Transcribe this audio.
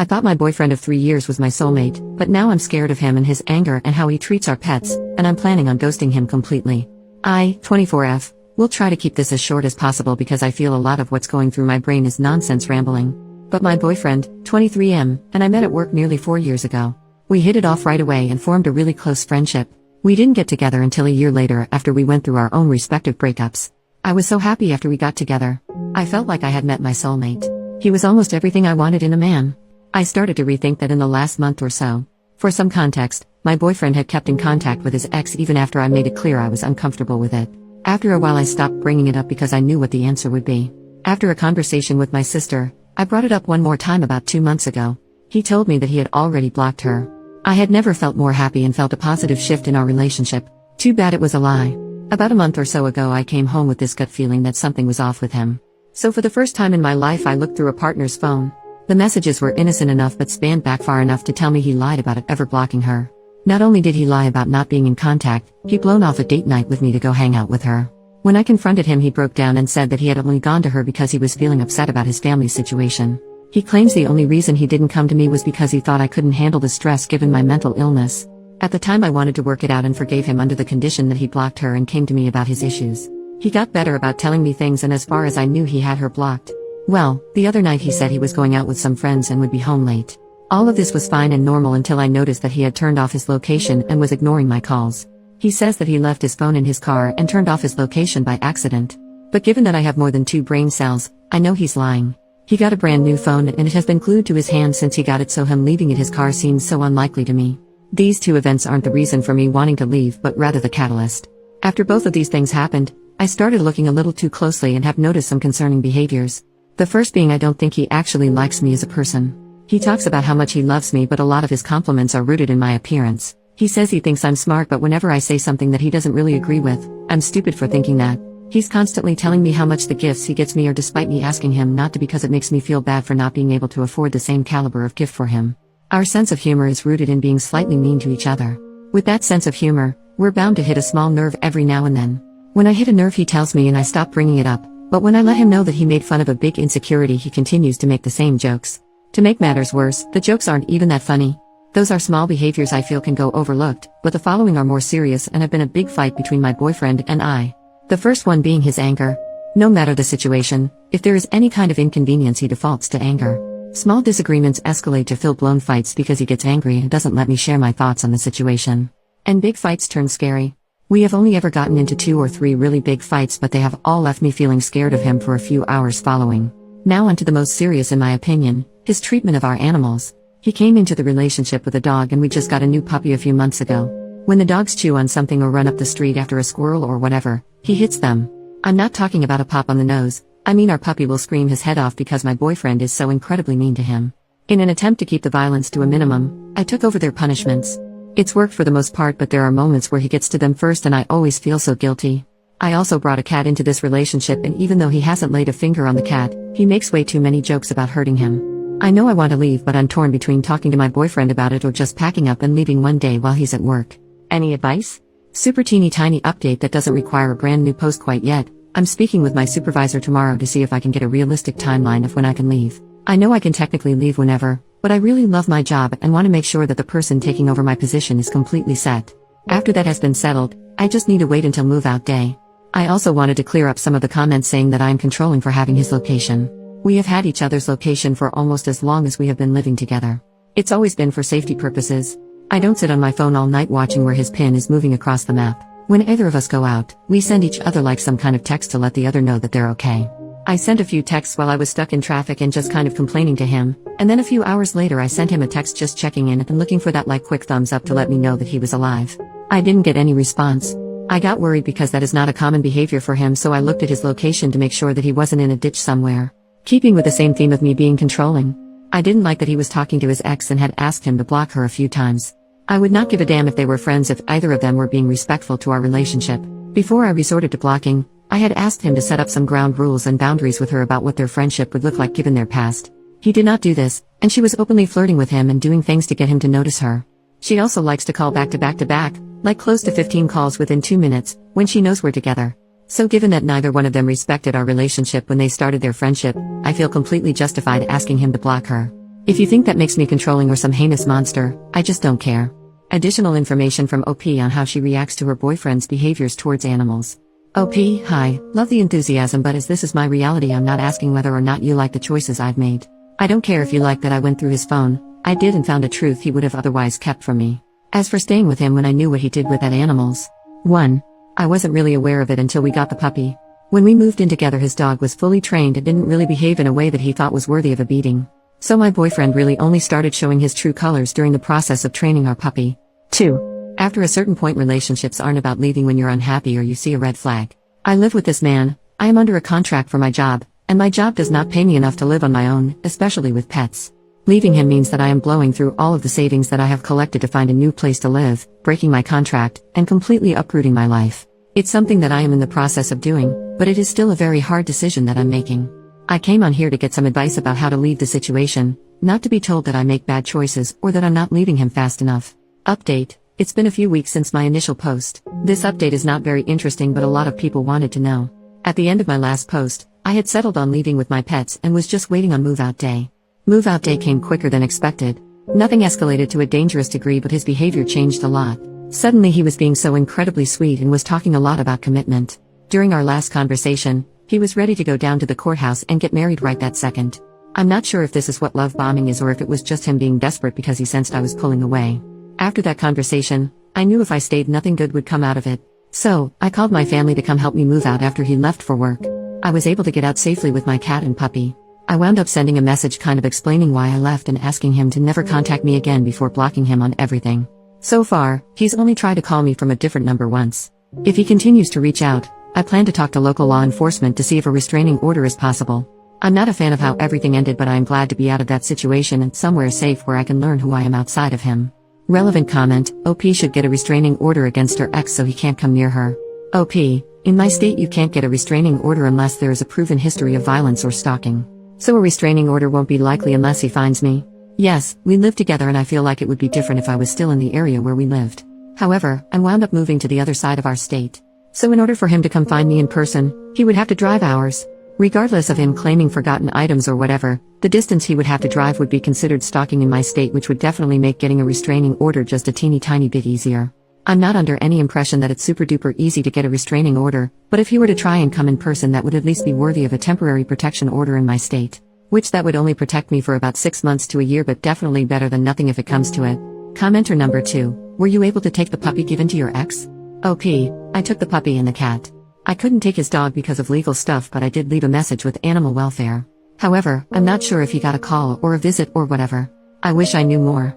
I thought my boyfriend of 3 years was my soulmate, but now I'm scared of him and his anger and how he treats our pets, and I'm planning on ghosting him completely. I, 24F, will try to keep this as short as possible because I feel a lot of what's going through my brain is nonsense rambling. But my boyfriend, 23M, and I met at work nearly 4 years ago. We hit it off right away and formed a really close friendship. We didn't get together until a year later after we went through our own respective breakups. I was so happy after we got together. I felt like I had met my soulmate. He was almost everything I wanted in a man. I started to rethink that in the last month or so. For some context, my boyfriend had kept in contact with his ex even after I made it clear I was uncomfortable with it. After a while I stopped bringing it up because I knew what the answer would be. After a conversation with my sister, I brought it up one more time about 2 months ago. He told me that he had already blocked her. I had never felt more happy and felt a positive shift in our relationship. Too bad it was a lie. About a month or so ago I came home with this gut feeling that something was off with him. So for the first time in my life I looked through a partner's phone. The messages were innocent enough but spanned back far enough to tell me he lied about it ever blocking her. Not only did he lie about not being in contact, he'd blown off a date night with me to go hang out with her. When I confronted him he broke down and said that he had only gone to her because he was feeling upset about his family's situation. He claims the only reason he didn't come to me was because he thought I couldn't handle the stress given my mental illness. At the time I wanted to work it out and forgave him under the condition that he blocked her and came to me about his issues. He got better about telling me things, and as far as I knew he had her blocked. Well, the other night he said he was going out with some friends and would be home late. All of this was fine and normal until I noticed that he had turned off his location and was ignoring my calls. He says that he left his phone in his car and turned off his location by accident. But given that I have more than 2 brain cells, I know he's lying. He got a brand new phone and it has been glued to his hand since he got it, so him leaving it his car seems so unlikely to me. These 2 events aren't the reason for me wanting to leave but rather the catalyst. After both of these things happened, I started looking a little too closely and have noticed some concerning behaviors. The first being I don't think he actually likes me as a person. He talks about how much he loves me, but a lot of his compliments are rooted in my appearance. He says he thinks I'm smart, but whenever I say something that he doesn't really agree with, I'm stupid for thinking that. He's constantly telling me how much the gifts he gets me are despite me asking him not to, because it makes me feel bad for not being able to afford the same caliber of gift for him. Our sense of humor is rooted in being slightly mean to each other. With that sense of humor, we're bound to hit a small nerve every now and then. When I hit a nerve he tells me and I stop bringing it up, but when I let him know that he made fun of a big insecurity he continues to make the same jokes. To make matters worse, the jokes aren't even that funny. Those are small behaviors I feel can go overlooked, but the following are more serious and have been a big fight between my boyfriend and I. The first one being his anger. No matter the situation, if there is any kind of inconvenience he defaults to anger. Small disagreements escalate to full-blown fights because he gets angry and doesn't let me share my thoughts on the situation. And big fights turn scary. We have only ever gotten into 2 or 3 really big fights, but they have all left me feeling scared of him for a few hours following. Now onto the most serious in my opinion, his treatment of our animals. He came into the relationship with a dog and we just got a new puppy a few months ago. When the dogs chew on something or run up the street after a squirrel or whatever, he hits them. I'm not talking about a pop on the nose, I mean our puppy will scream his head off because my boyfriend is so incredibly mean to him. In an attempt to keep the violence to a minimum, I took over their punishments. It's worked for the most part, but there are moments where he gets to them first and I always feel so guilty. I also brought a cat into this relationship, and even though he hasn't laid a finger on the cat, he makes way too many jokes about hurting him. I know I want to leave, but I'm torn between talking to my boyfriend about it or just packing up and leaving one day while he's at work. Any advice? Super teeny tiny update that doesn't require a brand new post quite yet. I'm speaking with my supervisor tomorrow to see if I can get a realistic timeline of when I can leave. I know I can technically leave whenever, but I really love my job and want to make sure that the person taking over my position is completely set. After that has been settled, I just need to wait until move-out day. I also wanted to clear up some of the comments saying that I am controlling for having his location. We have had each other's location for almost as long as we have been living together. It's always been for safety purposes. I don't sit on my phone all night watching where his pin is moving across the map. When either of us go out, we send each other like some kind of text to let the other know that they're okay. I sent a few texts while I was stuck in traffic and just kind of complaining to him, and then a few hours later I sent him a text just checking in and looking for that like quick thumbs up to let me know that he was alive. I didn't get any response. I got worried because that is not a common behavior for him, so I looked at his location to make sure that he wasn't in a ditch somewhere. Keeping with the same theme of me being controlling. I didn't like that he was talking to his ex and had asked him to block her a few times. I would not give a damn if they were friends if either of them were being respectful to our relationship. Before I resorted to blocking, I had asked him to set up some ground rules and boundaries with her about what their friendship would look like given their past. He did not do this, and she was openly flirting with him and doing things to get him to notice her. She also likes to call back to back to back, like close to 15 calls within 2 minutes, when she knows we're together. So given that neither one of them respected our relationship when they started their friendship, I feel completely justified asking him to block her. If you think that makes me controlling or some heinous monster, I just don't care. Additional information from OP on how she reacts to her boyfriend's behaviors towards animals. OP, hi, love the enthusiasm, but as this is my reality, I'm not asking whether or not you like the choices I've made. I don't care if you like that I went through his phone. I did and found a truth he would have otherwise kept from me. As for staying with him when I knew what he did with that animals. 1. I wasn't really aware of it until we got the puppy. When we moved in together, his dog was fully trained and didn't really behave in a way that he thought was worthy of a beating. So my boyfriend really only started showing his true colors during the process of training our puppy. 2. After a certain point, relationships aren't about leaving when you're unhappy or you see a red flag. I live with this man, I am under a contract for my job, and my job does not pay me enough to live on my own, especially with pets. Leaving him means that I am blowing through all of the savings that I have collected to find a new place to live, breaking my contract, and completely uprooting my life. It's something that I am in the process of doing, but it is still a very hard decision that I'm making. I came on here to get some advice about how to leave the situation, not to be told that I make bad choices or that I'm not leaving him fast enough. Update. It's been a few weeks since my initial post. This update is not very interesting, but a lot of people wanted to know. At the end of my last post, I had settled on leaving with my pets and was just waiting on move-out day. Move-out day came quicker than expected. Nothing escalated to a dangerous degree, but his behavior changed a lot. Suddenly he was being so incredibly sweet and was talking a lot about commitment. During our last conversation, he was ready to go down to the courthouse and get married right that second. I'm not sure if this is what love bombing is or if it was just him being desperate because he sensed I was pulling away. After that conversation, I knew if I stayed, nothing good would come out of it. So, I called my family to come help me move out after he left for work. I was able to get out safely with my cat and puppy. I wound up sending a message kind of explaining why I left and asking him to never contact me again before blocking him on everything. So far, he's only tried to call me from a different number once. If he continues to reach out, I plan to talk to local law enforcement to see if a restraining order is possible. I'm not a fan of how everything ended, but I am glad to be out of that situation and somewhere safe where I can learn who I am outside of him. Relevant comment, OP should get a restraining order against her ex so he can't come near her. OP, in my state you can't get a restraining order unless there is a proven history of violence or stalking. So a restraining order won't be likely unless he finds me. Yes, we live together and I feel like it would be different if I was still in the area where we lived. However, I wound up moving to the other side of our state. So in order for him to come find me in person, he would have to drive hours. Regardless of him claiming forgotten items or whatever, the distance he would have to drive would be considered stalking in my state, which would definitely make getting a restraining order just a teeny tiny bit easier. I'm not under any impression that it's super duper easy to get a restraining order, but if he were to try and come in person, that would at least be worthy of a temporary protection order in my state. Which that would only protect me for about 6 months to a year, but definitely better than nothing if it comes to it. Commenter number 2, were you able to take the puppy given to your ex? OP, I took the puppy and the cat. I couldn't take his dog because of legal stuff, but I did leave a message with animal welfare. However, I'm not sure if he got a call or a visit or whatever. I wish I knew more.